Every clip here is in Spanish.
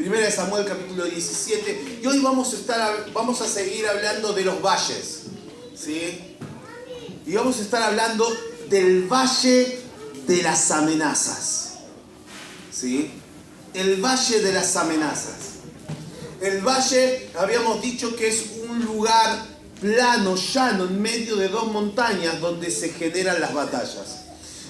Primera de Samuel capítulo 17. Y hoy vamos a seguir hablando de los valles, ¿sí? Y vamos a estar hablando del valle de las amenazas, ¿sí? El valle de las amenazas. El valle, habíamos dicho que es un lugar plano, llano, en medio de dos montañas donde se generan las batallas.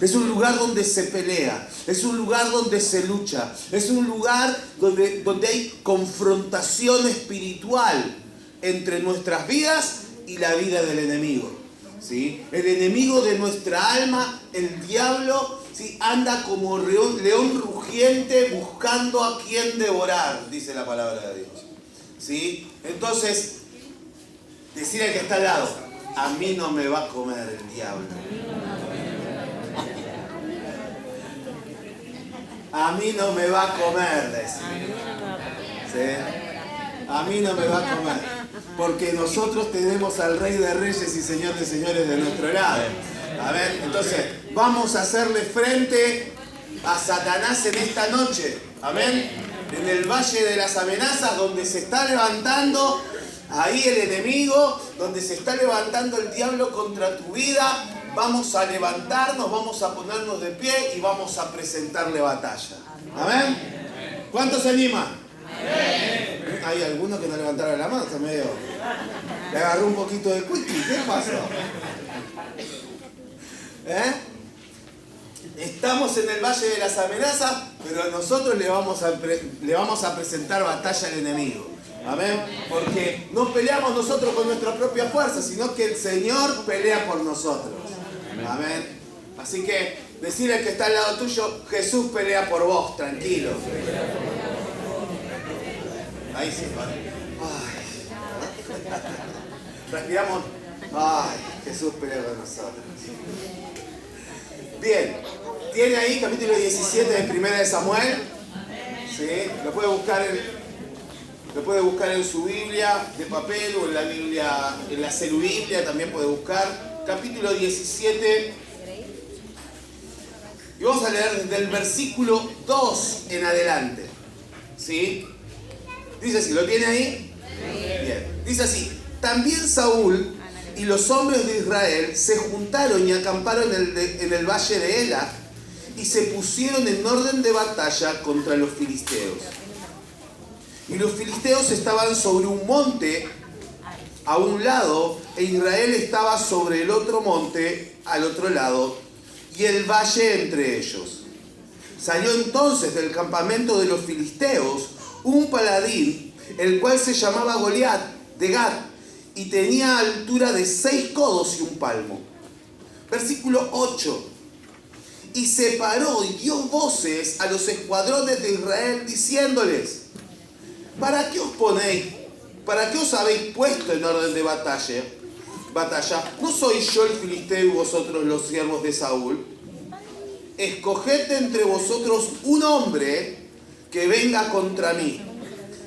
Es un lugar donde se pelea, es un lugar donde se lucha, es un lugar donde hay confrontación espiritual entre nuestras vidas y la vida del enemigo, ¿sí? El enemigo de nuestra alma, el diablo, ¿sí? Anda como león rugiente buscando a quien devorar, dice la palabra de Dios, ¿sí? Entonces, decir al que está al lado, a mí no me va a comer el diablo. A mí no me va a comer, decir. ¿Sí? A mí no me va a comer. Porque nosotros tenemos al Rey de Reyes y Señor de Señores de nuestro lado. A ver, entonces, vamos a hacerle frente a Satanás en esta noche. Amén. En el valle de las amenazas, donde se está levantando ahí el enemigo, donde se está levantando el diablo contra tu vida. Vamos a levantarnos, vamos a ponernos de pie y vamos a presentarle batalla. ¿Amén? ¿Cuántos se animan? Amén. Hay algunos que no levantaron la mano, está medio... Le agarró un poquito de quickie, ¿qué pasó? Estamos en el valle de las amenazas, pero nosotros le vamos a presentar batalla al enemigo. Amén. Porque no peleamos nosotros con nuestra propia fuerza, sino que el Señor pelea por nosotros. Amén. Así que decirle al que está al lado tuyo, Jesús pelea por vos, tranquilo. Ahí sí, vale. Respiramos. Ay, Jesús pelea por nosotros. Bien. ¿Tiene ahí capítulo 17 de Primera de Samuel? Sí. Lo puede buscar en su Biblia de papel o en la Biblia, en la celubiblia también puede buscar. Capítulo 17. Y vamos a leer desde el versículo 2 en adelante. ¿Sí? Dice así, ¿lo tiene ahí? Bien. Dice así, también Saúl y los hombres de Israel se juntaron y acamparon en el valle de Ela y se pusieron en orden de batalla contra los filisteos. Y los filisteos estaban sobre un monte a un lado, e Israel estaba sobre el otro monte al otro lado, y el valle entre ellos. Salió entonces del campamento de los filisteos un paladín, el cual se llamaba Goliat de Gat, y tenía altura de 6 codos y un palmo. Versículo 8. Y se paró y dio voces a los escuadrones de Israel, diciéndoles: ¿para qué os ponéis? ¿Para qué os habéis puesto en orden de batalla? ¿No soy yo el filisteo y vosotros los siervos de Saúl? Escoged entre vosotros un hombre que venga contra mí.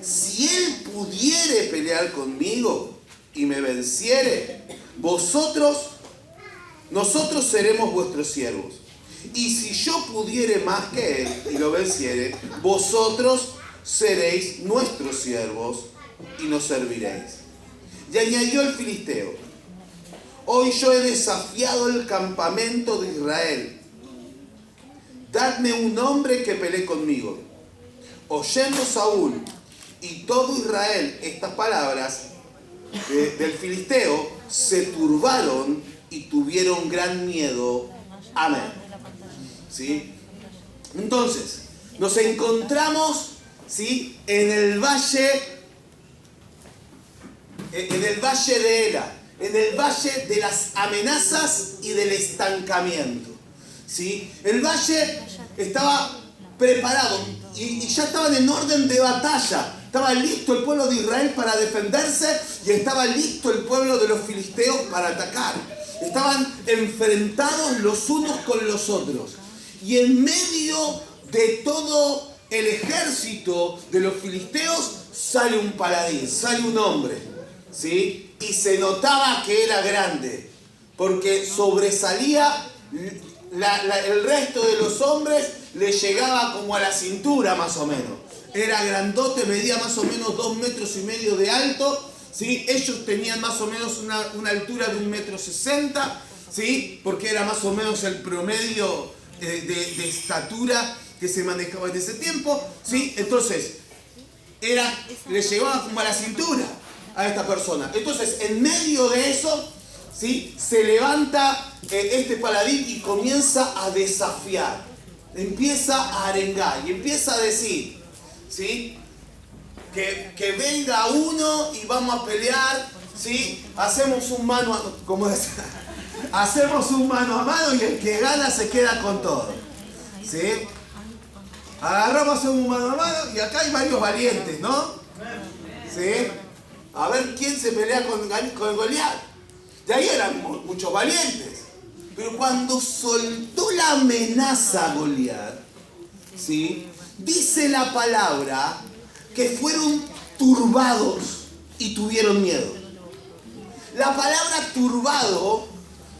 Si él pudiere pelear conmigo y me venciere, nosotros seremos vuestros siervos. Y si yo pudiere más que él y lo venciere, vosotros seréis nuestros siervos y nos serviréis. Y añadió el filisteo: hoy yo he desafiado el campamento de Israel. Dadme un hombre que pelee conmigo. Oyendo Saúl y todo Israel estas palabras del filisteo, se turbaron y tuvieron gran miedo. Amén. ¿Sí? Entonces, nos encontramos, ¿sí?, en el valle de Ela, en el valle de las amenazas y del estancamiento, ¿sí? El valle estaba preparado y ya estaban en orden de batalla. Estaba listo el pueblo de Israel para defenderse y estaba listo el pueblo de los filisteos para atacar. Estaban enfrentados los unos con los otros. Y en medio de todo el ejército de los filisteos sale un paladín, sale un hombre, ¿sí? Y se notaba que era grande, porque sobresalía el resto de los hombres le llegaba como a la cintura más o menos. Era grandote, medía más o menos 2,5 metros de alto, ¿sí? Ellos tenían más o menos una altura de 1,60 m, ¿sí? Porque era más o menos el promedio de estatura que se manejaba en ese tiempo, ¿sí? Entonces, le llegaba como a la cintura a esta persona. Entonces, en medio de eso, ¿sí? Se levanta este paladín y comienza a desafiar, empieza a arengar y empieza a decir, ¿sí? Que venga uno y vamos a pelear, ¿sí? Hacemos un mano a mano, ¿cómo es? Hacemos un mano a mano y el que gana se queda con todo, ¿sí? Agarramos un mano a mano y acá hay varios valientes, ¿no? ¿Sí? A ver quién se pelea con Goliat. De ahí eran muchos valientes. Pero cuando soltó la amenaza Goliat, ¿sí? Dice la palabra que fueron turbados y tuvieron miedo. La palabra turbado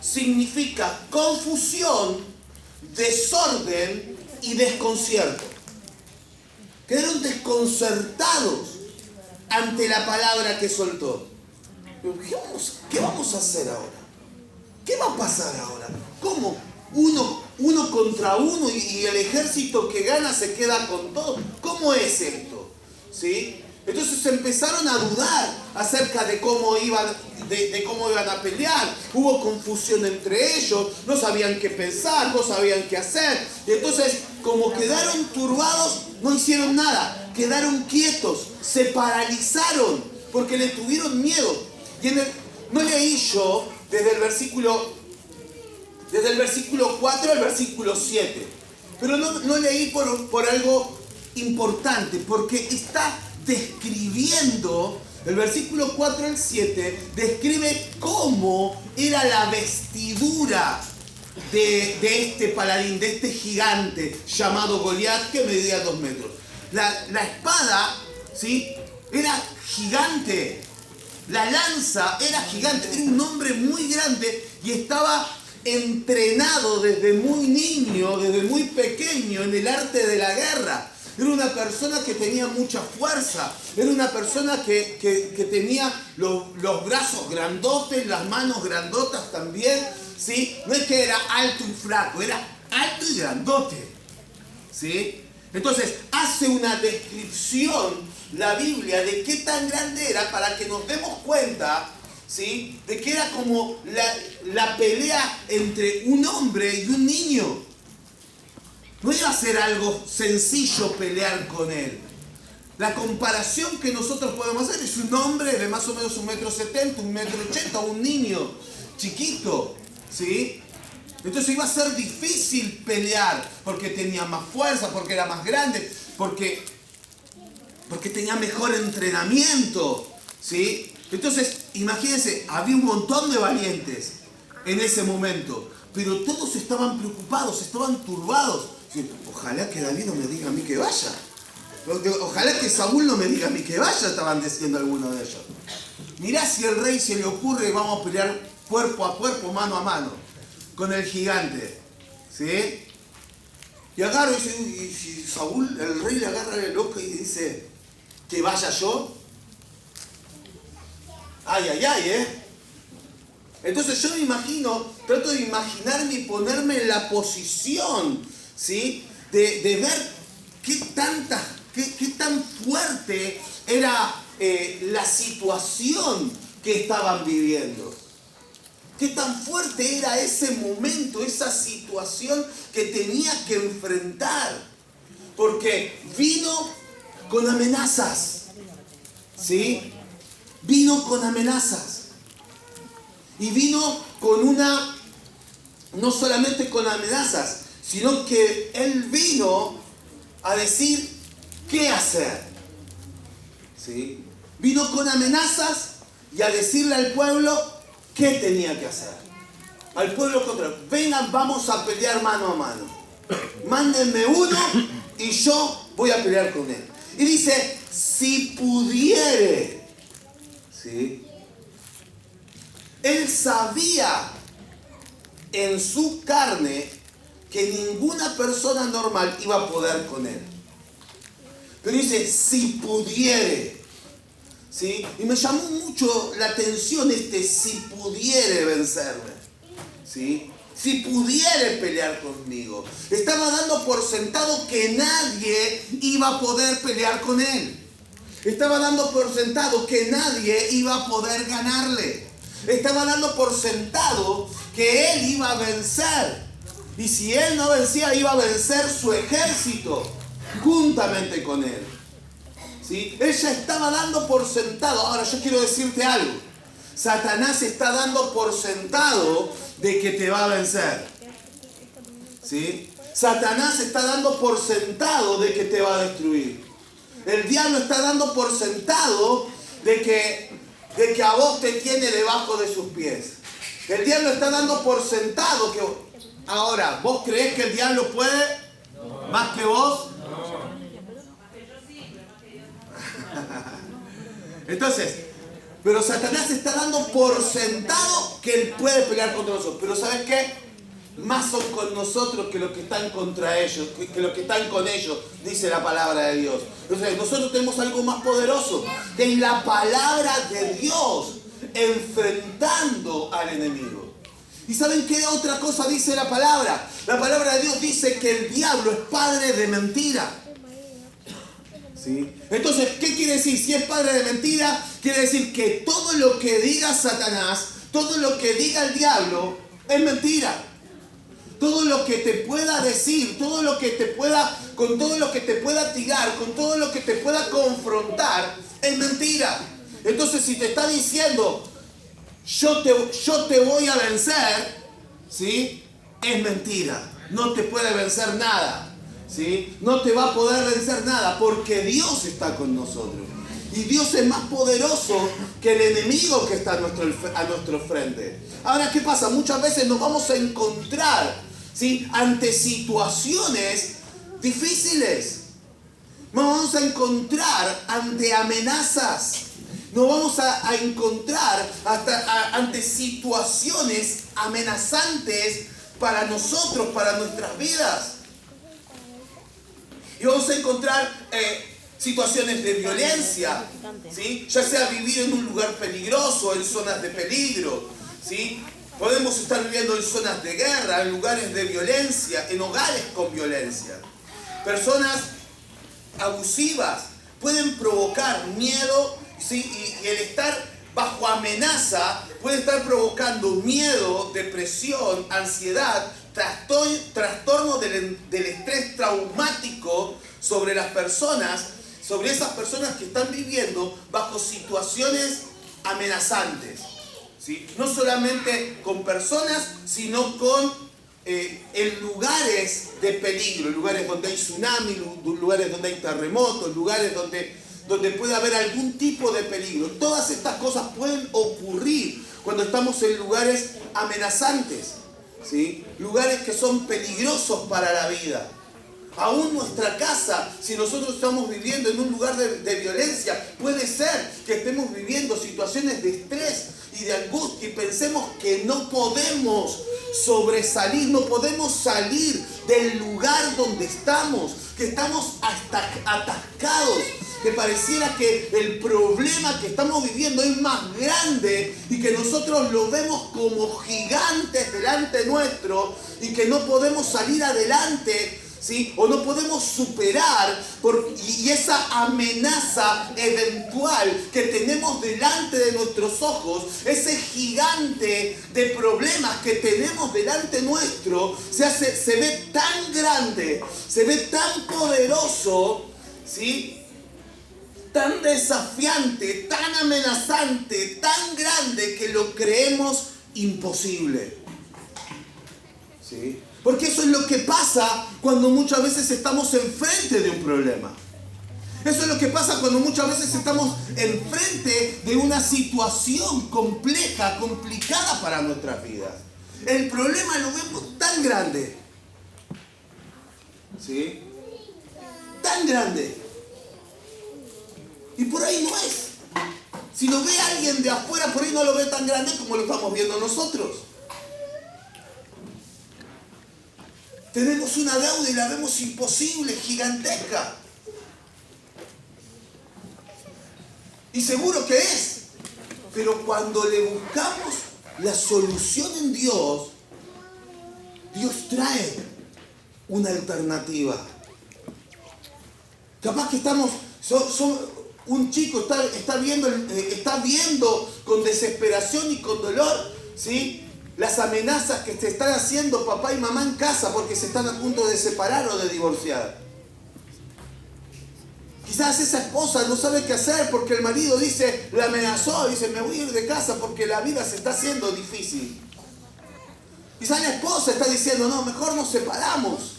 significa confusión, desorden y desconcierto. Quedaron desconcertados ante la palabra que soltó. ¿Qué vamos a hacer ahora? ¿Qué va a pasar ahora? ¿Cómo? Uno contra uno y el ejército que gana se queda con todo. ¿Cómo es esto? ¿Sí? Entonces empezaron a dudar acerca de cómo iban a pelear. Hubo confusión entre ellos, no sabían qué pensar, no sabían qué hacer. Y entonces, como quedaron turbados, no hicieron nada. Quedaron quietos, se paralizaron porque le tuvieron miedo. Y no leí yo desde el versículo 4 al versículo 7. Pero no leí por algo importante, porque está describiendo, el versículo 4 al 7, describe cómo era la vestidura de este paladín, de este gigante llamado Goliat, que medía 2 metros. La espada, ¿sí? Era gigante. La lanza era gigante. Era un hombre muy grande y estaba entrenado desde muy niño, desde muy pequeño en el arte de la guerra. Era una persona que tenía mucha fuerza. Era una persona que tenía los brazos grandotes, las manos grandotas también, ¿sí? No es que era alto y flaco, era alto y grandote, ¿sí? Entonces hace una descripción la Biblia de qué tan grande era para que nos demos cuenta, ¿sí? De que era como la pelea entre un hombre y un niño. No iba a ser algo sencillo pelear con él. La comparación que nosotros podemos hacer es un hombre de más o menos 1,70 m, 1,80 m, un niño chiquito, ¿sí? Entonces iba a ser difícil pelear porque tenía más fuerza, porque era más grande, porque tenía mejor entrenamiento, ¿sí? Entonces, imagínense, había un montón de valientes en ese momento, pero todos estaban preocupados, estaban turbados. Ojalá que David no me diga a mí que vaya. Ojalá que Saúl no me diga a mí que vaya, estaban diciendo algunos de ellos. Mirá si el rey se le ocurre, vamos a pelear cuerpo a cuerpo, mano a mano, con el gigante, ¿sí? Y agarra y dice, y si Saúl, el rey le agarra el ojo y dice, que vaya yo. Ay, ay, ay, Entonces yo me imagino, trato de imaginarme y ponerme en la posición, ¿sí? De ver qué tan fuerte era la situación que estaban viviendo. Qué tan fuerte era ese momento, esa situación que tenía que enfrentar. Porque vino con amenazas, ¿sí? Vino con amenazas. Y vino con no solamente con amenazas, sino que él vino a decir qué hacer, ¿sí? Vino con amenazas y a decirle al pueblo qué tenía que hacer. Al pueblo contrario, vengan, vamos a pelear mano a mano. Mándenme uno y yo voy a pelear con él. Y dice, si pudiere, ¿sí? Él sabía en su carne que ninguna persona normal iba a poder con él. Pero dice, si pudiere, ¿sí? Y me llamó mucho la atención si pudiere vencerme, ¿sí? Si pudiere pelear conmigo. Estaba dando por sentado que nadie iba a poder pelear con él. Estaba dando por sentado que nadie iba a poder ganarle. Estaba dando por sentado que él iba a vencer. Y si él no vencía, iba a vencer su ejército juntamente con él. ¿Sí? Ella estaba dando por sentado. Ahora yo quiero decirte algo. Satanás está dando por sentado de que te va a vencer. ¿Sí? Satanás está dando por sentado de que te va a destruir. El diablo está dando por sentado de que a vos te tiene debajo de sus pies. El diablo está dando por sentado que... Ahora, ¿vos creés que el diablo puede más que vos? Entonces, pero Satanás está dando por sentado que él puede pelear contra nosotros. Pero ¿sabes qué? Más son con nosotros que los que están contra ellos, que los que están con ellos, dice la palabra de Dios. Entonces, nosotros tenemos algo más poderoso, que es la palabra de Dios enfrentando al enemigo. ¿Y saben qué otra cosa dice la palabra? La palabra de Dios dice que el diablo es padre de mentira. ¿Sí? Entonces, ¿qué quiere decir? Si es padre de mentira, quiere decir que todo lo que diga Satanás, todo lo que diga el diablo, es mentira. Todo lo que te pueda decir, todo lo que te pueda, con todo lo que te pueda tirar, con todo lo que te pueda confrontar, es mentira. Entonces, si te está diciendo, yo te voy a vencer, ¿sí? Es mentira. No te puede vencer nada. ¿Sí? No te va a poder vencer nada porque Dios está con nosotros. Y Dios es más poderoso que el enemigo que está a nuestro frente. Ahora, ¿qué pasa? Muchas veces nos vamos a encontrar, ¿sí? ante situaciones difíciles. Nos vamos a encontrar ante amenazas. Nos vamos a encontrar ante situaciones amenazantes para nosotros, para nuestras vidas. Y vamos a encontrar situaciones de violencia, ¿sí? Ya sea vivir en un lugar peligroso, en zonas de peligro, ¿sí? Podemos estar viviendo en zonas de guerra, en lugares de violencia, en hogares con violencia. Personas abusivas pueden provocar miedo, ¿sí? Y el estar bajo amenaza puede estar provocando miedo, depresión, ansiedad, trastorno del estrés traumático sobre las personas, sobre esas personas que están viviendo bajo situaciones amenazantes, ¿sí? No solamente con personas, sino en lugares de peligro, en lugares donde hay tsunami, lugares donde hay terremotos, lugares donde puede haber algún tipo de peligro. Todas estas cosas pueden ocurrir cuando estamos en lugares amenazantes, ¿sí? Lugares que son peligrosos para la vida. Aún nuestra casa, si nosotros estamos viviendo en un lugar de violencia, puede ser que estemos viviendo situaciones de estrés y de angustia y pensemos que no podemos sobresalir, no podemos salir del lugar donde estamos, que estamos hasta atascados, que pareciera que el problema que estamos viviendo es más grande y que nosotros lo vemos como gigantes delante nuestro y que no podemos salir adelante, ¿sí? O no podemos superar y esa amenaza eventual que tenemos delante de nuestros ojos, ese gigante de problemas que tenemos delante nuestro, se ve tan grande, se ve tan poderoso, ¿sí? Tan desafiante, tan amenazante, tan grande que lo creemos imposible. ¿Sí? Porque eso es lo que pasa cuando muchas veces estamos enfrente de un problema. Eso es lo que pasa cuando muchas veces estamos enfrente de una situación compleja, complicada para nuestras vidas. El problema lo vemos tan grande. ¿Sí? Tan grande. Y por ahí no es. Si lo ve alguien de afuera, por ahí no lo ve tan grande como lo estamos viendo nosotros. Tenemos una deuda y la vemos imposible, gigantesca. Y seguro que es. Pero cuando le buscamos la solución en Dios, Dios trae una alternativa. Capaz que un chico está viendo con desesperación y con dolor, ¿sí?, las amenazas que te están haciendo papá y mamá en casa porque se están a punto de separar o de divorciar. Quizás esa esposa no sabe qué hacer porque el marido la amenazó, dice, me voy a ir de casa porque la vida se está haciendo difícil. Quizás la esposa está diciendo, no, mejor nos separamos.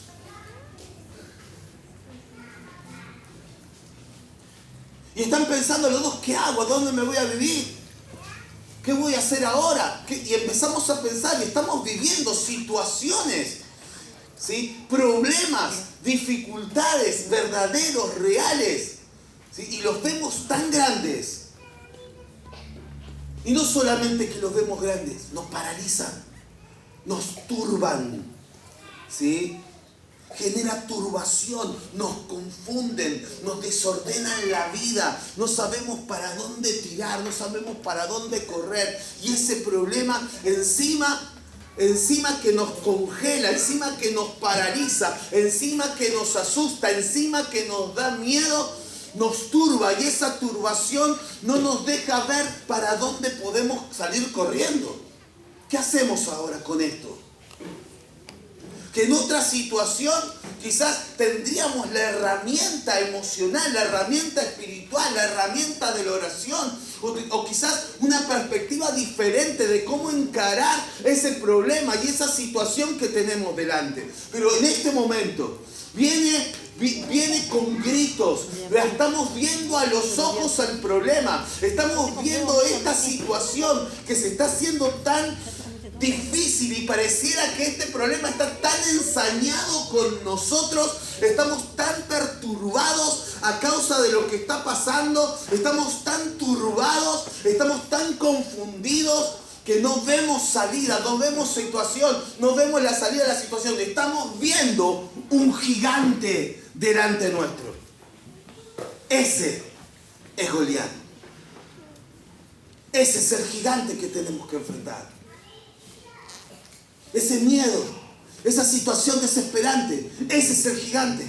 Y están pensando los dos, ¿qué hago? ¿A dónde me voy a vivir? ¿Qué voy a hacer ahora? Y empezamos a pensar y estamos viviendo situaciones, ¿sí?, problemas, dificultades verdaderos, reales, ¿sí?, y los vemos tan grandes. Y no solamente que los vemos grandes, nos paralizan, nos turban, ¿sí? Genera turbación, nos confunden, nos desordenan la vida, no sabemos para dónde tirar, no sabemos para dónde correr. Y ese problema encima que nos congela, encima que nos paraliza, encima que nos asusta, encima que nos da miedo, nos turba. Y esa turbación no nos deja ver para dónde podemos salir corriendo. ¿Qué hacemos ahora con esto? Que en otra situación quizás tendríamos la herramienta emocional, la herramienta espiritual, la herramienta de la oración, o quizás una perspectiva diferente de cómo encarar ese problema y esa situación que tenemos delante. Pero en este momento viene con gritos, la estamos viendo a los ojos al problema, estamos viendo esta situación que se está haciendo tan difícil y pareciera que este problema está tan ensañado con nosotros, estamos tan perturbados a causa de lo que está pasando, estamos tan turbados, estamos tan confundidos que no vemos salida, no vemos situación, no vemos la salida de la situación, estamos viendo un gigante delante nuestro. Ese es Goliat. Ese es el gigante que tenemos que enfrentar. Ese miedo, esa situación desesperante, ese es el gigante.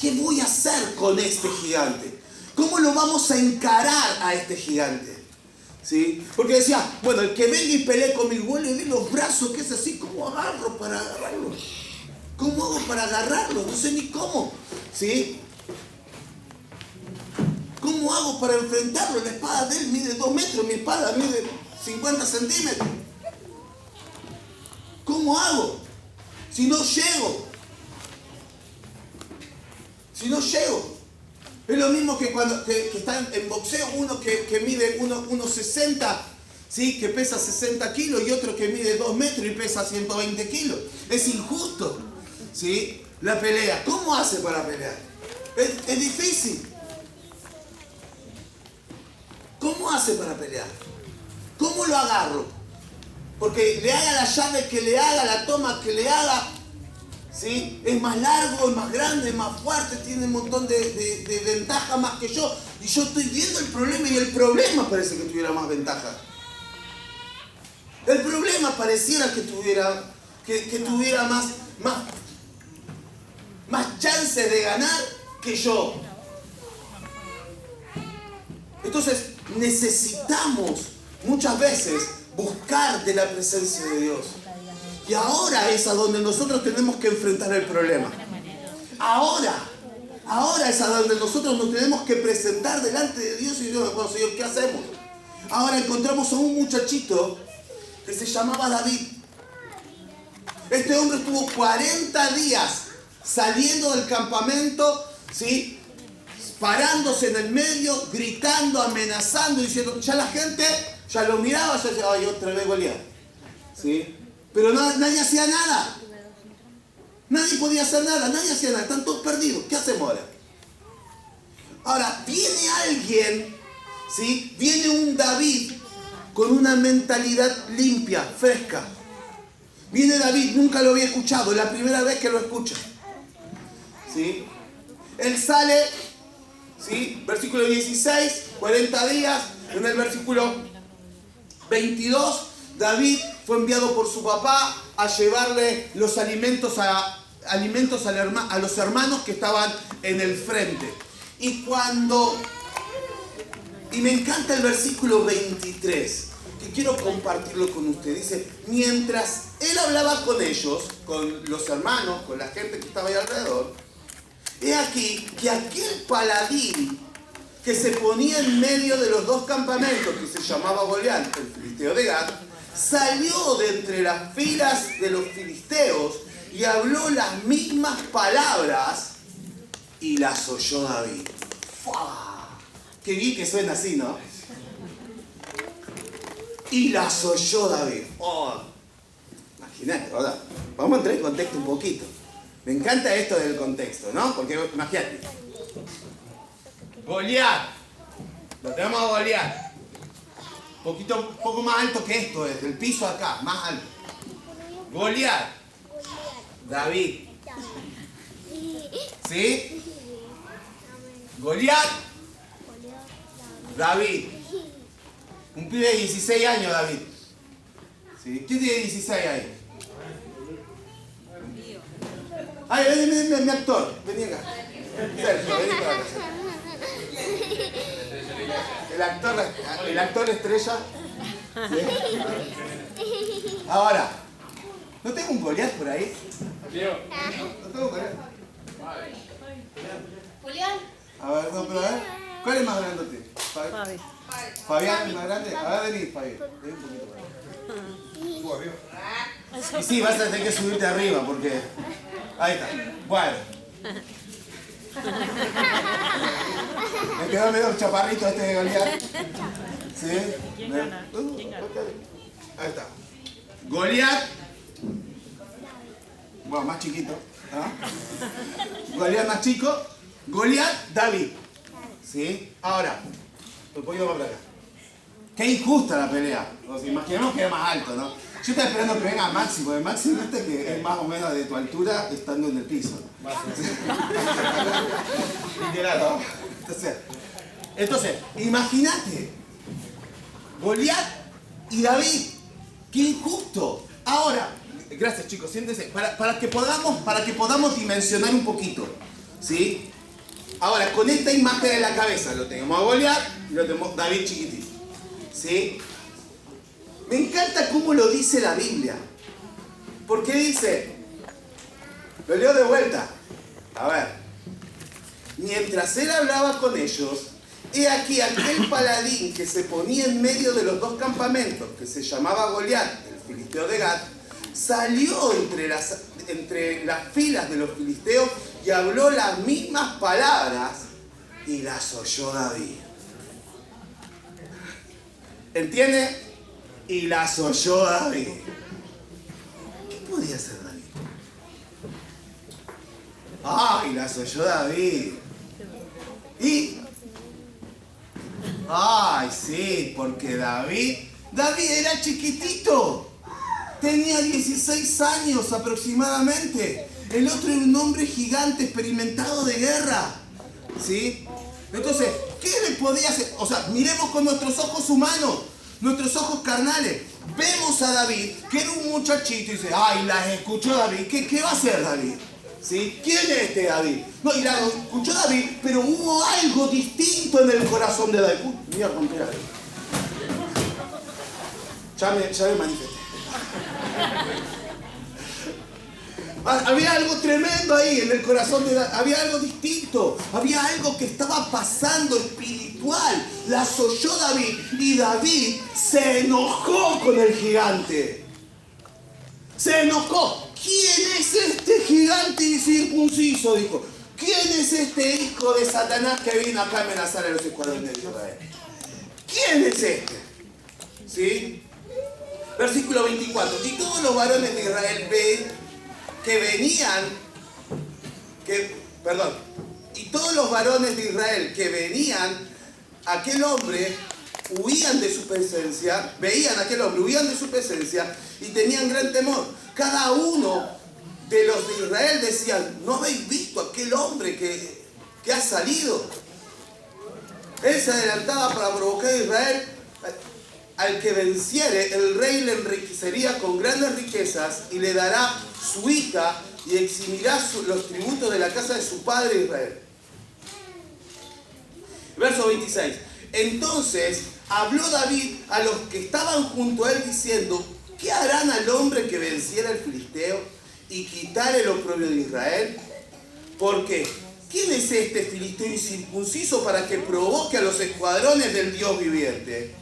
¿Qué voy a hacer con este gigante? ¿Cómo lo vamos a encarar a este gigante? ¿Sí? Porque decía, bueno, el que venga y pelee conmigo, le dé los brazos, que es así, ¿cómo agarro para agarrarlo? ¿Cómo hago para agarrarlo? No sé ni cómo. ¿Sí? ¿Cómo hago para enfrentarlo? La espada de él mide 2 metros, mi espada mide 50 centímetros. ¿Cómo hago? Si no llego. Es lo mismo que cuando que está en boxeo, uno que mide 1,60, ¿sí?, que pesa 60 kilos, y otro que mide 2 metros y pesa 120 kilos. Es injusto, ¿sí?, la pelea. ¿Cómo hace para pelear? Es difícil. ¿Cómo hace para pelear? ¿Cómo lo agarro? Porque le haga la llave que le haga, la toma que le haga, ¿sí?, es más largo, es más grande, es más fuerte, tiene un montón de ventaja más que yo. Y yo estoy viendo el problema y el problema parece que tuviera más ventaja. El problema pareciera que tuviera más chances de ganar que yo. Entonces necesitamos muchas veces buscar de la presencia de Dios. Y ahora es a donde nosotros tenemos que enfrentar el problema. Ahora es a donde nosotros nos tenemos que presentar delante de Dios y decir, bueno, Señor, ¿qué hacemos? Ahora encontramos a un muchachito que se llamaba David. Este hombre estuvo 40 días saliendo del campamento, ¿sí?, parándose en el medio, gritando, amenazando, diciendo, ya la gente ya lo miraba, ya decía, ay, otra vez Goliat, ¿sí? Pero nadie hacía nada. Nadie podía hacer nada, nadie hacía nada, están todos perdidos. ¿Qué hacemos ahora? Ahora, viene alguien, ¿sí?, viene un David con una mentalidad limpia, fresca. Viene David, nunca lo había escuchado, es la primera vez que lo escucha. ¿Sí? Él sale, ¿sí? Versículo 16, 40 días. En el versículo 22, David fue enviado por su papá a llevarle los alimentos a los hermanos que estaban en el frente. Y me encanta el versículo 23, que quiero compartirlo con usted. Dice, mientras él hablaba con ellos, con los hermanos, con la gente que estaba ahí alrededor, he aquí que aquel paladín que se ponía en medio de los dos campamentos, que se llamaba Goliat, el filisteo de Gat, salió de entre las filas de los filisteos y habló las mismas palabras y las oyó David. ¡Fua! Qué bien que suena así, ¿no? Y las oyó David. Oh, imagínate, ¿verdad? Vamos a entrar en contexto un poquito. Me encanta esto del contexto, ¿no? Porque imagínate. Goliat. Lo tenemos a Goliat. Un poco más alto que esto, desde el piso acá, más alto. Goliat. David. ¿Sí? Goliat. David. Un pibe de 16 años, David. ¿Sí? ¿Quién tiene 16 ahí? Ay, ven, mi actor. Vení acá. Sergio, vení para acá. El actor estrella. ¿Sí? Ahora, ¿no tengo un Goliat por ahí? ¿No tengo un Goliat? Julián. A ver, no, pero a ver. ¿Cuál es más grande? Fabi. ¿Fabián es más grande? A ver, vení, Fabián. Vení un poquito para acá. Y sí, vas a tener que subirte arriba porque... Ahí está. Bueno. Me quedó medio chaparrito este de Goliat. ¿Sí? ¿Quién gana? Ahí está. Goliat. Bueno, más chiquito. ¿Ah? Goliat más chico. Goliat, David. ¿Sí? Ahora, un poquito más para acá. Qué injusta la pelea. O sea, imaginemos que era más alto, ¿no? Yo estaba esperando que venga Maxi, porque Maxi viste que es más o menos de tu altura estando en el piso. Literal, ¿no? Entonces, imagínate. Goliat y David. Qué injusto. Ahora, gracias chicos, siéntense. Para que podamos dimensionar un poquito. ¿Sí? Ahora, con esta imagen en la cabeza, lo tenemos a Goliat y lo tenemos a David chiquitito. ¿Sí? Me encanta cómo lo dice la Biblia. ¿Por qué dice? Lo leo de vuelta. A ver. Mientras él hablaba con ellos, he aquí aquel paladín que se ponía en medio de los dos campamentos, que se llamaba Goliat, el filisteo de Gat, salió entre las filas de los filisteos y habló las mismas palabras y las oyó David. ¿Entiende? Y las oyó David. ¿Qué podía hacer David? ¡Ay, las oyó David! Y... ¡ay, sí! Porque David era chiquitito. Tenía 16 años aproximadamente. El otro era un hombre gigante experimentado de guerra. ¿Sí? Entonces, ¿qué le podía hacer? O sea, miremos con nuestros ojos humanos, nuestros ojos carnales. Vemos a David, que era un muchachito, y dice, ¡ay, las escuchó David! ¿Qué va a hacer David? ¿Sí? ¿Quién es este David? No, y la escuchó David, pero hubo algo distinto en el corazón de David. Voy a romper a David. Ya me manifesté. Había algo tremendo ahí en el corazón de David. Había algo distinto. Había algo que estaba pasando espiritual. Las oyó David. Y David se enojó con el gigante. Se enojó. ¿Quién es este gigante incircunciso? Dijo. ¿Quién es este hijo de Satanás que vino acá a amenazar a los escuadrones de Israel? ¿Quién es este? ¿Sí? Versículo 24. Y todos los varones de Israel y todos los varones de Israel que venían, aquel hombre huían de su presencia, veían a aquel hombre, huían de su presencia y tenían gran temor. Cada uno de los de Israel decían, ¿no habéis visto a aquel hombre que ha salido? Él se adelantaba para provocar a Israel. Al que venciere, el rey le enriquecería con grandes riquezas y le dará su hija y eximirá los tributos de la casa de su padre Israel. Verso 26. Entonces habló David a los que estaban junto a él diciendo, ¿qué harán al hombre que venciera al filisteo y quitare el oprobio de Israel? Porque ¿quién es este filisteo incircunciso para que provoque a los escuadrones del Dios viviente?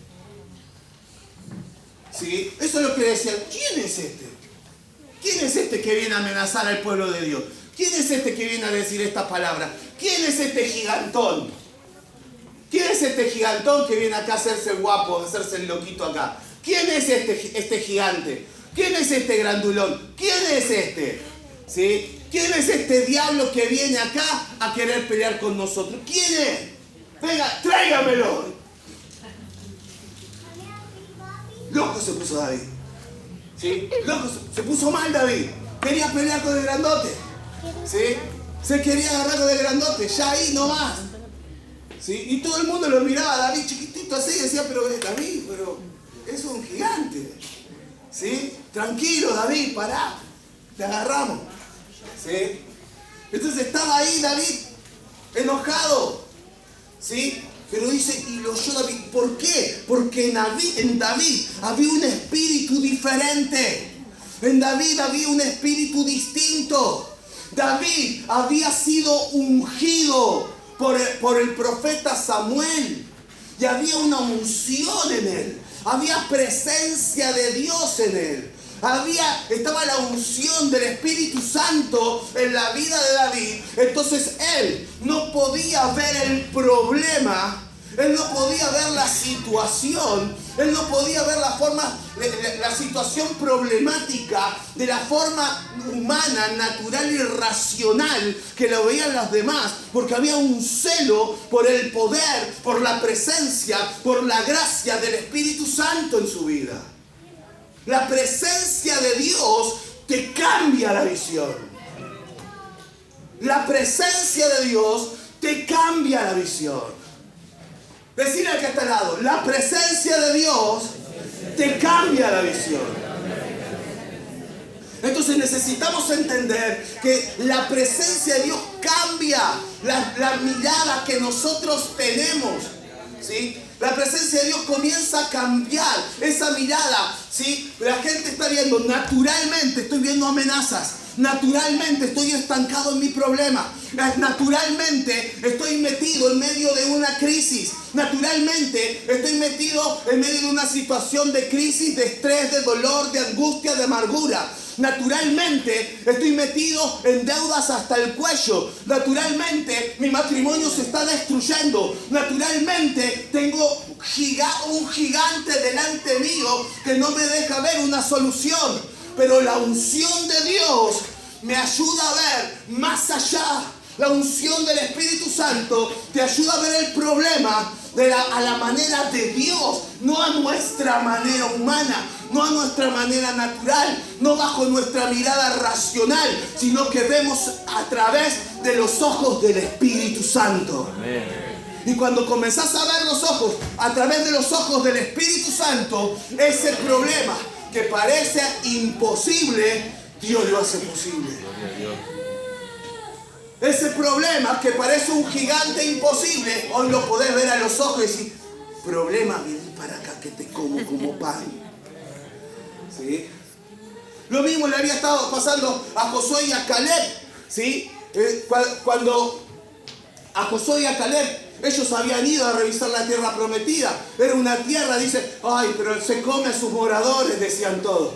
¿Sí? Eso es lo que decían. ¿Quién es este? ¿Quién es este que viene a amenazar al pueblo de Dios? ¿Quién es este que viene a decir estas palabras? ¿Quién es este gigantón? ¿Quién es este gigantón que viene acá a hacerse guapo, a hacerse el loquito acá? ¿Quién es este gigante? ¿Quién es este grandulón? ¿Quién es este? ¿Sí? ¿Quién es este diablo que viene acá a querer pelear con nosotros? ¿Quién es? Venga, tráigamelo. Loco se puso David. ¿Sí? Loco, se puso mal David. Quería pelear con el grandote. ¿Sí? Se quería agarrar con el grandote. Ya ahí nomás. ¿Sí? Y todo el mundo lo miraba a David chiquitito así y decía, pero David, pero es un gigante. ¿Sí? Tranquilo David, pará. Te agarramos. ¿Sí? Entonces estaba ahí David enojado. ¿Sí? Pero dice, y lo oyó David. ¿Por qué? Porque en David había un espíritu diferente. En David había un espíritu distinto. David había sido ungido por el profeta Samuel. Y había una unción en él. Había presencia de Dios en él. Estaba la unción del Espíritu Santo en la vida de David. Entonces él no podía ver el problema, él no podía ver la situación, él no podía ver la situación problemática de la forma humana, natural y racional que lo veían los demás, porque había un celo por el poder, por la presencia, por la gracia del Espíritu Santo en su vida. La presencia de Dios te cambia la visión. La presencia de Dios te cambia la visión. Decirle al que está al lado, la presencia de Dios te cambia la visión. Entonces necesitamos entender que la presencia de Dios cambia la mirada que nosotros tenemos. ¿Sí? La presencia de Dios comienza a cambiar esa mirada, ¿sí? La gente está viendo, naturalmente estoy viendo amenazas, naturalmente estoy estancado en mi problema, naturalmente estoy metido en medio de una crisis, naturalmente estoy metido en medio de una situación de crisis, de estrés, de dolor, de angustia, de amargura. Naturalmente estoy metido en deudas hasta el cuello. Naturalmente mi matrimonio se está destruyendo. Naturalmente tengo un gigante delante mío que no me deja ver una solución. Pero la unción de Dios me ayuda a ver más allá. La unción del Espíritu Santo te ayuda a ver el problema a la manera de Dios, no a nuestra manera humana, no a nuestra manera natural, no bajo nuestra mirada racional, sino que vemos a través de los ojos del Espíritu Santo. Amén. Y cuando comenzás a ver los ojos a través de los ojos del Espíritu Santo, ese problema que parece imposible, Dios lo hace posible. Ese problema que parece un gigante imposible, hoy lo podés ver a los ojos y decir, problema, vení para acá que te como pan. ¿Sí? Lo mismo le había estado pasando a Josué y a Caleb. ¿Sí? Cuando a Josué y a Caleb, ellos habían ido a revisar la tierra prometida. Era una tierra, dice, ay, pero se come a sus moradores, decían todos.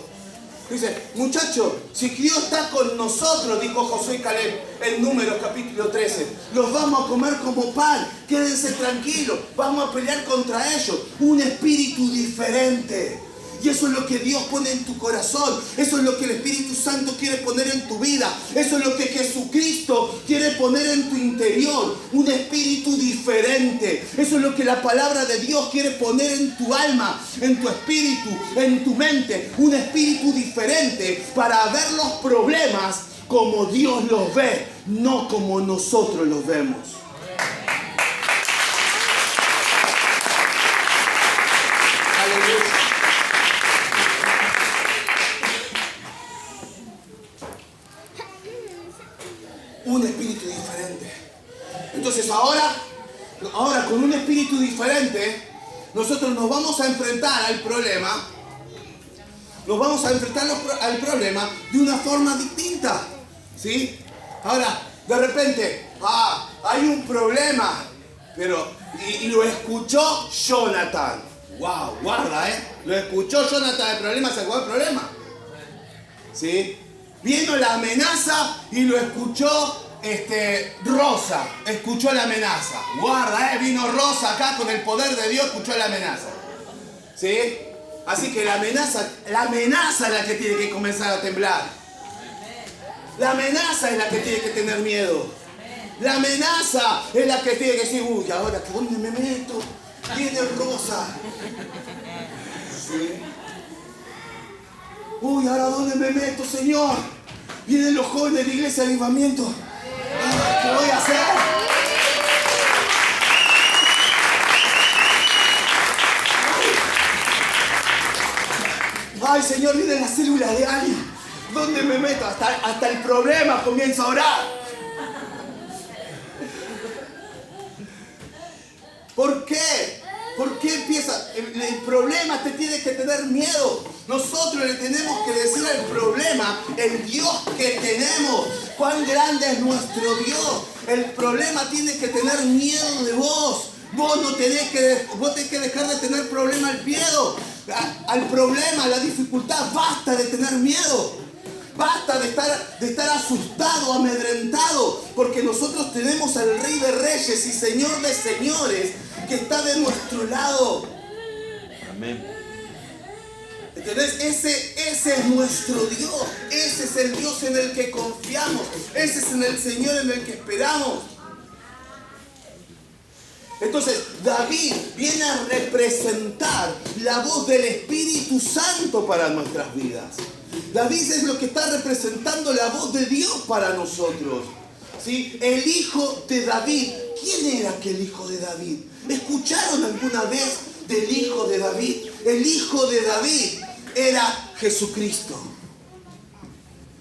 Dice, muchachos, si Dios está con nosotros, dijo Josué y Caleb en Números capítulo 13, los vamos a comer como pan, quédense tranquilos, vamos a pelear contra ellos. Un espíritu diferente. Y eso es lo que Dios pone en tu corazón. Eso es lo que el Espíritu Santo quiere poner en tu vida. Eso es lo que Jesucristo quiere poner en tu interior. Un espíritu diferente. Eso es lo que la palabra de Dios quiere poner en tu alma, en tu espíritu, en tu mente. Un espíritu diferente para ver los problemas como Dios los ve, no como nosotros los vemos. Un espíritu diferente. Entonces ahora con un espíritu diferente, nosotros nos vamos a enfrentar al problema. Nos vamos a enfrentar al problema de una forma distinta. ¿Sí? Ahora, de repente, hay un problema, pero y lo escuchó Jonathan. Wow, guarda, lo escuchó Jonathan el problema, se acabó el problema. ¿Sí? Vino la amenaza y lo escuchó Rosa, escuchó la amenaza. Guarda, vino Rosa acá con el poder de Dios, escuchó la amenaza. ¿Sí? Así que la amenaza es la que tiene que comenzar a temblar. La amenaza es la que tiene que tener miedo. La amenaza es la que tiene que decir, uy, ahora, ¿dónde me meto? Viene Rosa. ¿Sí? Uy, ahora, ¿dónde me meto, Señor? Vienen los jóvenes de la iglesia de avivamiento. ¿Qué voy a hacer? Ay, Señor, vienen las células de alguien. ¿Dónde me meto? Hasta el problema comienza a orar. ¿Por qué? ¿Por qué empieza? El problema te tiene que tener miedo. Nosotros le tenemos que decir al problema el Dios que tenemos. Cuán grande es nuestro Dios. El problema tiene que tener miedo de vos. Vos tenés que dejar de tener problema al miedo. Al problema, a la dificultad, basta de tener miedo. Basta de estar asustado, amedrentado, porque nosotros tenemos al Rey de Reyes y Señor de Señores que está de nuestro lado. Amén. ¿Entendés? Ese es nuestro Dios. Ese es el Dios en el que confiamos. Ese es el Señor en el que esperamos. Entonces, David viene a representar la voz del Espíritu Santo para nuestras vidas. David es lo que está representando la voz de Dios para nosotros. ¿Sí? El hijo de David. ¿Quién era aquel hijo de David? ¿Escucharon alguna vez del hijo de David? El hijo de David era Jesucristo.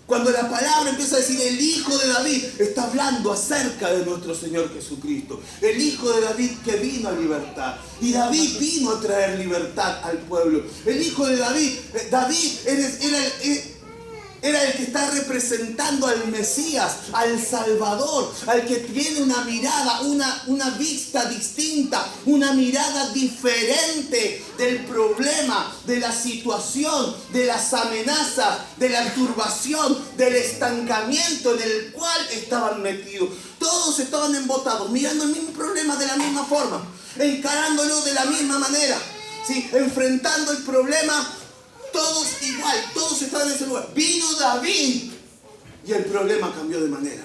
Cuando la palabra empieza a decir el hijo de David, está hablando acerca de nuestro Señor Jesucristo. El hijo de David que vino a libertar. Y David vino a traer libertad al pueblo. El hijo de David, era el que está representando al Mesías, al Salvador, al que tiene una mirada, una vista distinta, una mirada diferente del problema, de la situación, de las amenazas, de la turbación, del estancamiento en el cual estaban metidos. Todos estaban embotados, mirando el mismo problema de la misma forma, encarándolo de la misma manera, ¿sí? Enfrentando el problema. Todos igual, todos estaban en ese lugar. Vino David y el problema cambió de manera.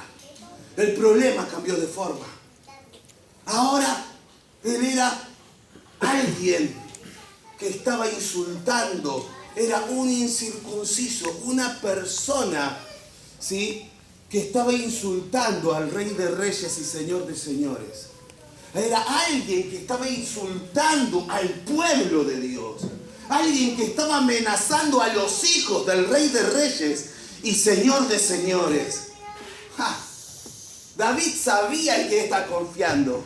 El problema cambió de forma. Ahora él era alguien que estaba insultando. Era un incircunciso, una persona, ¿sí?, que estaba insultando al Rey de Reyes y Señor de Señores. Era alguien que estaba insultando al pueblo de Dios. Alguien que estaba amenazando a los hijos del Rey de Reyes y Señor de Señores. David sabía en qué está confiando.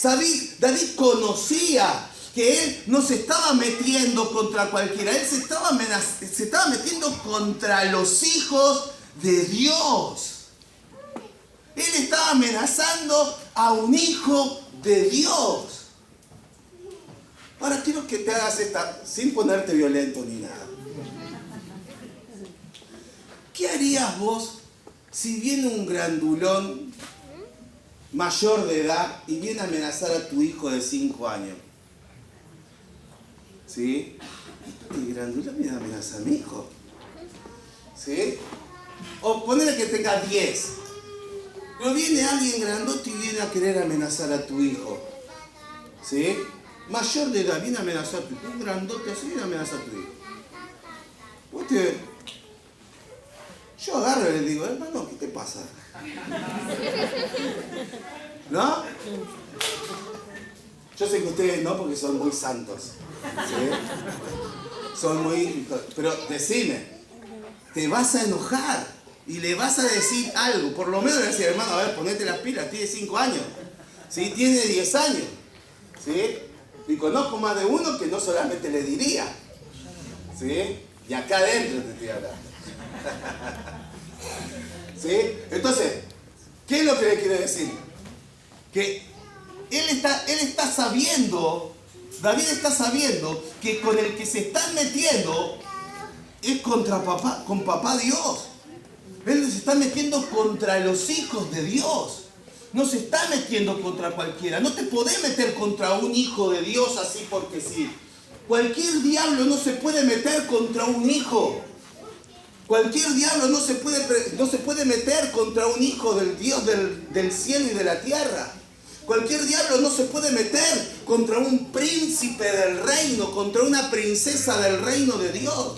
David conocía que él no se estaba metiendo contra cualquiera. Él se estaba metiendo contra los hijos de Dios. Él estaba amenazando a un hijo de Dios. Ahora quiero que te hagas esta, sin ponerte violento ni nada. ¿Qué harías vos si viene un grandulón mayor de edad y viene a amenazar a tu hijo de 5 años? ¿Sí? Y Grandula viene a amenazar a mi hijo. ¿Sí? O ponele que tenga 10. Pero viene alguien grandote y viene a querer amenazar a tu hijo. ¿Sí? Mayor de edad, viene a amenazar a tu hijo. Un grandote así viene a amenazar a tu hijo. Yo agarro y le digo, hermano, ¿qué te pasa? ¿No? Yo sé que ustedes no, porque son muy santos. ¿Sí? Son muy... Pero decime, te vas a enojar y le vas a decir algo. Por lo menos le decir, hermano, a ver, ponete las pilas, tiene 5 años. ¿Sí? Tiene 10 años. ¿Sí? Y conozco más de uno que no solamente le diría. ¿Sí? Y acá adentro te estoy hablando. ¿Sí? Entonces, ¿qué es lo que le quiero decir? Que él está sabiendo, David está sabiendo que con el que se están metiendo es contra con papá Dios. Él se está metiendo contra los hijos de Dios. No se está metiendo contra cualquiera. No te podés meter contra un hijo de Dios así porque sí. Cualquier diablo no se puede meter contra un hijo. Cualquier diablo no se puede meter contra un hijo del Dios del cielo y de la tierra. Cualquier diablo no se puede meter contra un príncipe del reino, contra una princesa del reino de Dios.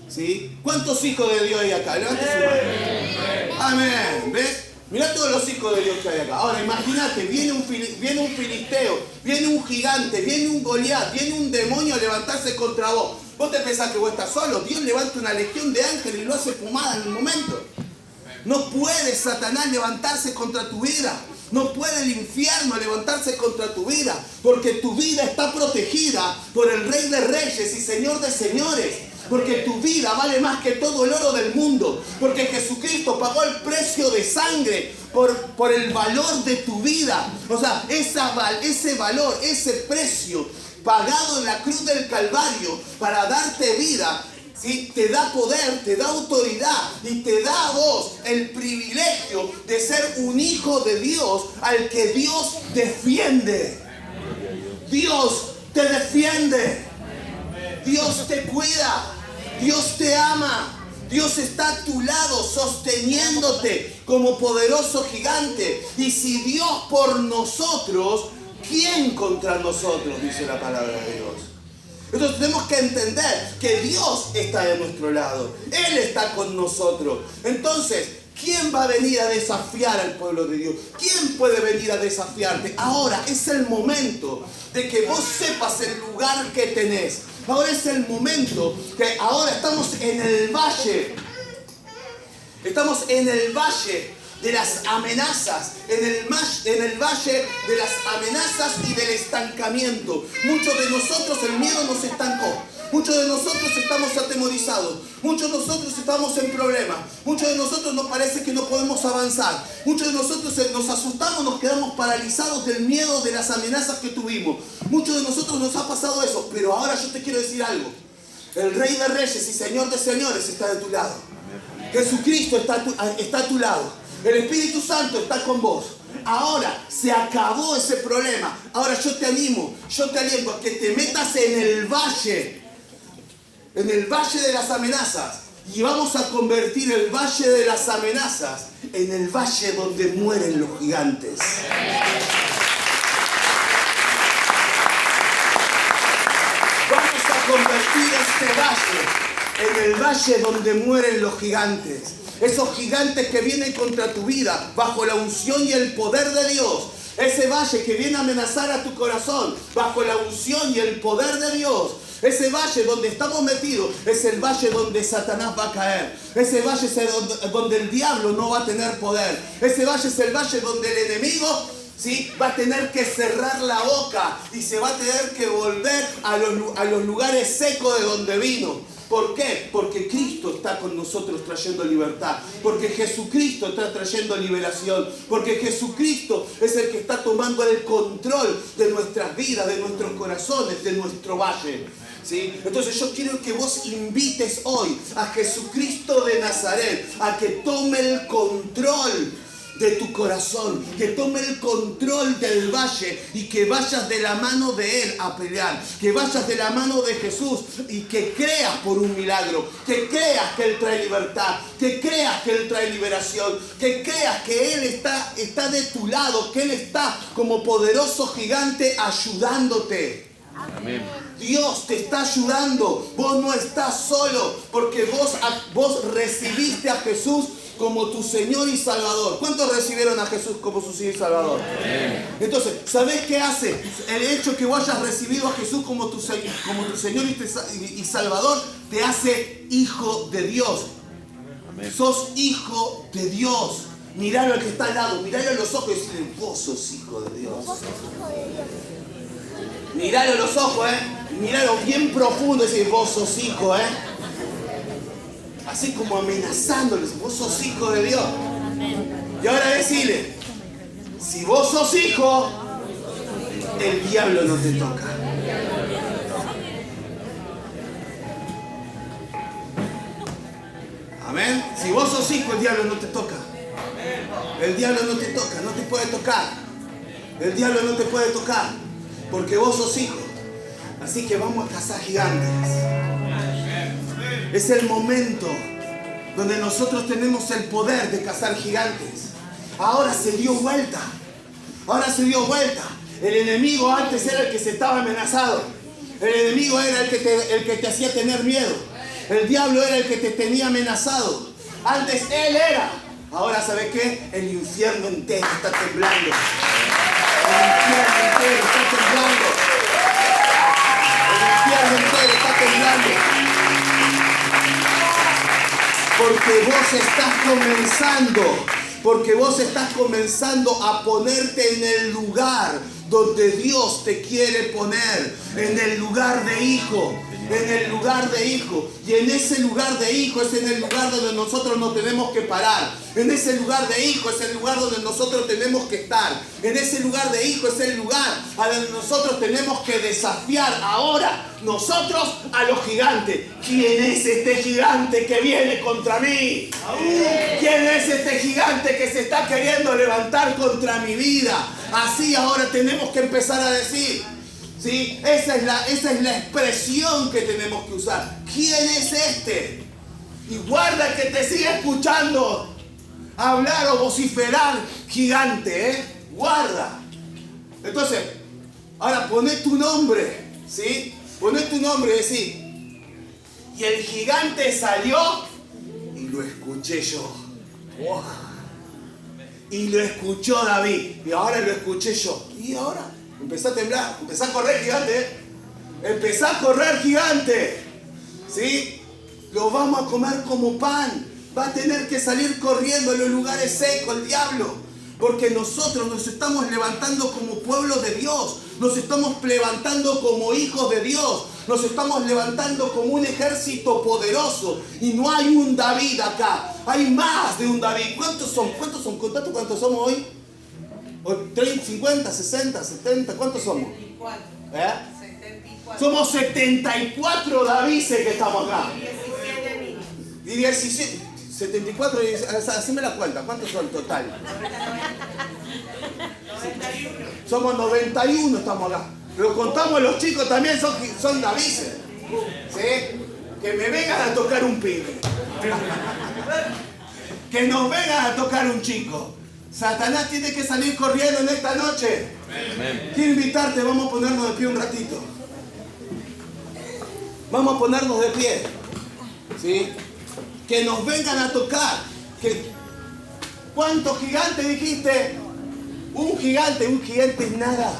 ¿Sí? ¿Cuántos hijos de Dios hay acá? Levante su mano. Amén. ¿Ves? Mirá todos los hijos de Dios que hay acá. Ahora imagínate, viene un filisteo, viene un gigante, viene un Goliat, viene un demonio a levantarse contra vos. ¿Vos te pensás que vos estás solo? Dios levanta una legión de ángeles y lo hace pomada en el momento. No puede Satanás levantarse contra tu vida. No puede el infierno levantarse contra tu vida. Porque tu vida está protegida por el Rey de Reyes y Señor de Señores. Porque tu vida vale más que todo el oro del mundo. Porque Jesucristo pagó el precio de sangre por el valor de tu vida. O sea, ese valor, ese precio pagado en la cruz del Calvario para darte vida, ¿sí? Te da poder, te da autoridad y te da a vos el privilegio de ser un hijo de Dios al que Dios defiende. Dios te defiende. Dios te cuida. Dios te ama. Dios está a tu lado sosteniéndote como poderoso gigante. Y si Dios por nosotros, ¿quién contra nosotros? Dice la palabra de Dios. Entonces tenemos que entender que Dios está de nuestro lado. Él está con nosotros. Entonces, ¿quién va a venir a desafiar al pueblo de Dios? ¿Quién puede venir a desafiarte? Ahora es el momento de que vos sepas el lugar que tenés. Ahora es el momento que ahora estamos en el valle. Estamos en el valle de las amenazas, en el valle de las amenazas y del estancamiento. Muchos de nosotros el miedo nos estancó. Muchos de nosotros estamos atemorizados. Muchos de nosotros estamos en problemas. Muchos de nosotros nos parece que no podemos avanzar. Muchos de nosotros nos asustamos, nos quedamos paralizados del miedo de las amenazas que tuvimos. Muchos de nosotros nos ha pasado eso. Pero ahora yo te quiero decir algo. El Rey de Reyes y Señor de Señores está de tu lado. Jesucristo está a tu lado. El Espíritu Santo está con vos. Ahora se acabó ese problema. Ahora yo te animo, yo te aliento a que te metas en el valle de las amenazas. Y vamos a convertir el valle de las amenazas en el valle donde mueren los gigantes. Vamos a convertir este valle en el valle donde mueren los gigantes. Esos gigantes que vienen contra tu vida bajo la unción y el poder de Dios. Ese valle que viene a amenazar a tu corazón bajo la unción y el poder de Dios. Ese valle donde estamos metidos es el valle donde Satanás va a caer. Ese valle es donde el diablo no va a tener poder. Ese valle es el valle donde el enemigo, ¿sí?, va a tener que cerrar la boca y se va a tener que volver a los lugares secos de donde vino. ¿Por qué? Porque Cristo está con nosotros trayendo libertad. Porque Jesucristo está trayendo liberación. Porque Jesucristo es el que está tomando el control de nuestras vidas, de nuestros corazones, de nuestro valle. ¿Sí? Entonces yo quiero que vos invites hoy a Jesucristo de Nazaret a que tome el control de tu corazón, que tome el control del valle y que vayas de la mano de Él a pelear, que vayas de la mano de Jesús y que creas por un milagro, que creas que Él trae libertad, que creas que Él trae liberación, que creas que Él está de tu lado, que Él está como poderoso gigante ayudándote. Amén. Dios te está ayudando, vos no estás solo, porque vos recibiste a Jesús como tu Señor y Salvador. ¿Cuántos recibieron a Jesús como su Señor y Salvador? Amén. Entonces, ¿sabés qué hace? El hecho que vos hayas recibido a Jesús como tu Señor y Salvador te hace hijo de Dios. Amén. Sos hijo de Dios. Miralo al que está al lado, miralo a los ojos y decirle, vos sos hijo de Dios. Miralo a los ojos, miralo bien profundo y decirle, vos sos hijo, así como amenazándoles, vos sos hijo de Dios. Y ahora decirle, si vos sos hijo, el diablo no te toca. Amén. Si vos sos hijo, el diablo no te toca. El diablo no te toca, no te puede tocar. El diablo no te puede tocar, porque vos sos hijo. Así que vamos a cazar gigantes. Es el momento donde nosotros tenemos el poder de cazar gigantes. Ahora se dio vuelta. Ahora se dio vuelta. El enemigo antes era el que se estaba amenazado. El enemigo era el que te hacía tener miedo. El diablo era el que te tenía amenazado. Antes él era. Ahora, ¿sabes qué? El infierno entero está temblando. El infierno entero está temblando. El infierno entero está temblando. Porque vos estás comenzando a ponerte en el lugar donde Dios te quiere poner, en el lugar de hijo, en el lugar de hijo. Y en ese lugar de hijo es en el lugar donde nosotros nos tenemos que parar. En ese lugar de hijo es el lugar donde nosotros tenemos que estar. En ese lugar de hijo es el lugar a donde nosotros tenemos que desafiar ahora nosotros a los gigantes. ¿Quién es este gigante que viene contra mí? ¿Quién es este gigante que se está queriendo levantar contra mi vida? Así ahora tenemos que empezar a decir. ¿Sí? Esa es la expresión que tenemos que usar. ¿Quién es este? Y guarda el que te sigue escuchando hablar o vociferar gigante, Guarda. Entonces, ahora poné tu nombre, ¿sí? Poné tu nombre y decís, y el gigante salió y lo escuché yo. ¡Wow! Y lo escuchó David. Y ahora lo escuché yo. Y ahora empezó a temblar, empezó a correr gigante, Empezó a correr gigante, ¿sí? Lo vamos a comer como pan. Va a tener que salir corriendo en los lugares secos el diablo. Porque nosotros nos estamos levantando como pueblo de Dios. Nos estamos levantando como hijos de Dios. Nos estamos levantando como un ejército poderoso. Y no hay un David acá. Hay más de un David. ¿Cuántos son? ¿Cuántos son? ¿Cuántos somos hoy? 30, 50, 60, 70. ¿Cuántos somos? 74. 74. Somos 74 Davises que estamos acá. Y 17. 74, haceme la cuenta, ¿cuántos son en total? 91. Somos 91, estamos acá. Pero contamos los chicos también, son Davises. ¿Sí? Que me vengan a tocar un pibe. Que nos vengan a tocar un chico. Satanás tiene que salir corriendo en esta noche. Amén. Quiero invitarte, vamos a ponernos de pie un ratito. Vamos a ponernos de pie. ¿Sí? Que nos vengan a tocar. ¿Cuántos gigantes dijiste? Un gigante es nada.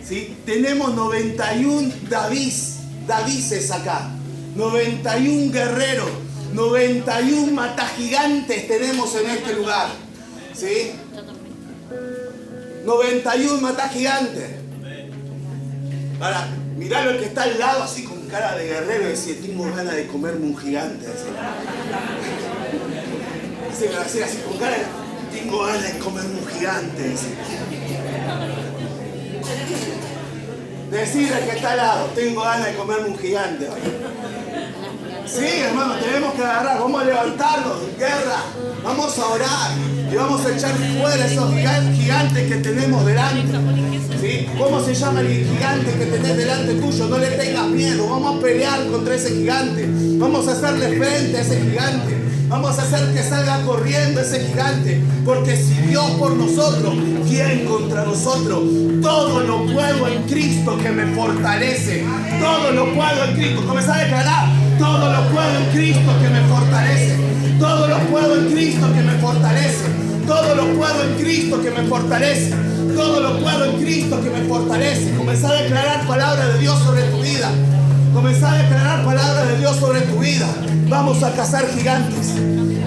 ¿Sí? Tenemos 91 Davises acá. 91 guerreros. 91 matagigantes tenemos en este lugar. ¿Sí? 91 matagigantes. Ahora, miralo el que está al lado así con cara de guerrero y decir, tengo ganas de comerme un gigante. Así con cara de, tengo ganas de comerme un gigante. Decirle al que está al lado, tengo ganas de comerme un gigante. Sí, hermano, tenemos que agarrar, vamos a levantarnos, guerra, vamos a orar. Y vamos a echar fuera esos gigantes que tenemos delante. ¿Sí? ¿Cómo se llama el gigante que tenés delante tuyo? No le tengas miedo. Vamos a pelear contra ese gigante. Vamos a hacerle frente a ese gigante. Vamos a hacer que salga corriendo ese gigante. Porque si Dios por nosotros, ¿quién contra nosotros? Todo lo puedo en Cristo que me fortalece. Todo lo puedo en Cristo. Comenzá a declarar. Todo lo puedo en Cristo que me fortalece. Todo lo puedo en Cristo que me fortalece. Todo lo puedo en Cristo que me fortalece. Todo lo puedo en Cristo que me fortalece. Comenzá a declarar palabra de Dios sobre tu vida. Comenzá a declarar palabra de Dios sobre tu vida. Vamos a cazar gigantes.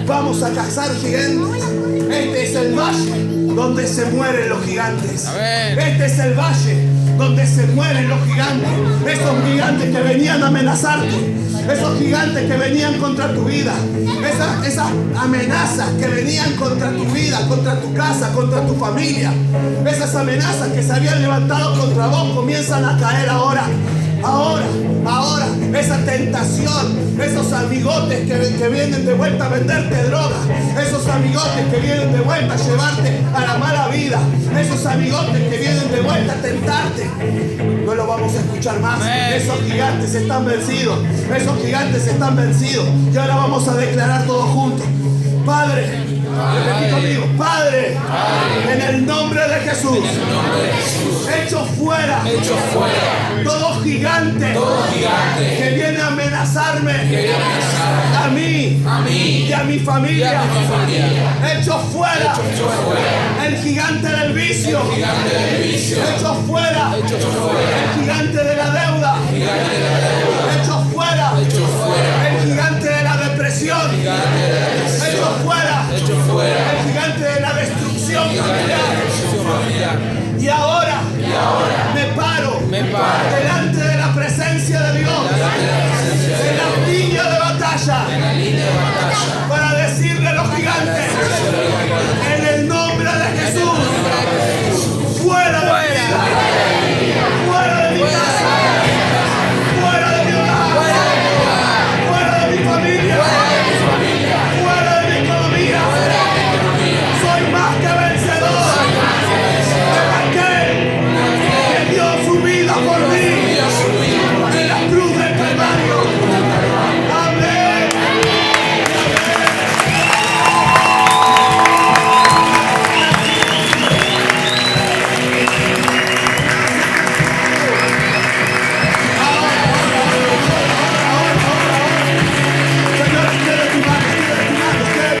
Vamos a cazar gigantes. Este es el valle donde se mueren los gigantes. Este es el valle donde se mueren los gigantes. Esos gigantes que venían a amenazarte. Esos gigantes que venían contra tu vida. Esas amenazas que venían contra tu vida, contra tu casa, contra tu familia. Esas amenazas que se habían levantado contra vos comienzan a caer ahora. Ahora, esa tentación, esos amigotes que vienen de vuelta a venderte droga, esos amigotes que vienen de vuelta a llevarte a la mala vida, esos amigotes que vienen de vuelta a tentarte, no lo vamos a escuchar más. Esos gigantes están vencidos, esos gigantes están vencidos. Y ahora vamos a declarar todos juntos: Padre, repetí conmigo, Padre, en el nombre de Jesús, echo fuera todo gigante que viene a amenazarme, a mí y a mi familia. Echo fuera el gigante del vicio. Echo fuera el gigante de la deuda. Echo fuera el gigante de la depresión. Echo fuera el gigante de la destrucción familiar. Y ahora me paro delante de la presencia de Dios, en la línea de batalla, para decirle a los gigantes: en el nombre de Jesús, fuera de mi vida.